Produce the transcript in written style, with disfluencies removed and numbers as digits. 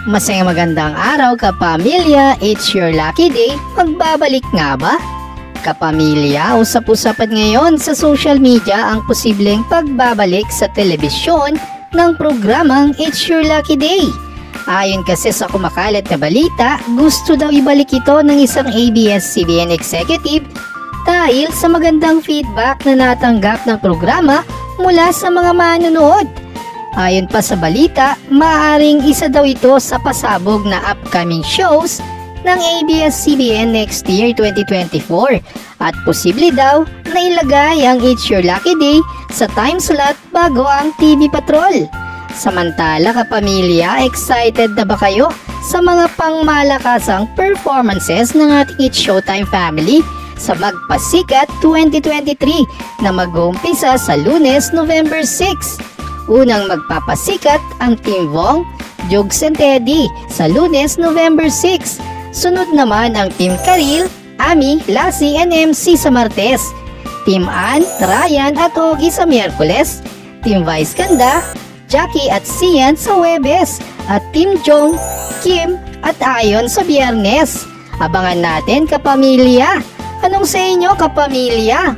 Masayang magandang araw kapamilya, it's your lucky day, magbabalik nga ba? Kapamilya, usap-usapan ngayon sa social media ang posibleng pagbabalik sa telebisyon ng programang It's Your Lucky Day. Ayon kasi sa kumakalat na balita, gusto daw ibalik ito ng isang ABS-CBN executive dahil sa magandang feedback na natanggap ng programa mula sa mga manonood. Ayon pa sa balita, maaaring isa daw ito sa pasabog na upcoming shows ng ABS-CBN next year 2024 at posible daw na ilagay ang It's Your Lucky Day sa time slot bago ang TV Patrol. Samantala kapamilya, excited na ba kayo sa mga pangmalakasang performances ng ating It's Showtime family sa Magpasikat 2023 na mag-uumpisa sa Lunes, November 6? Unang magpapasikat ang Team Vong, Jugs and Teddy sa Lunes, November 6. Sunod naman ang Team Karil, Ami, Lassie and MC sa Martes. Team Ann, Ryan at Ogie sa Miyerkules. Team Vice Ganda, Jackie at Sian sa Huwebes. At Team Jong, Kim at Ayon sa Biyernes. Abangan natin kapamilya. Anong sa inyo kapamilya?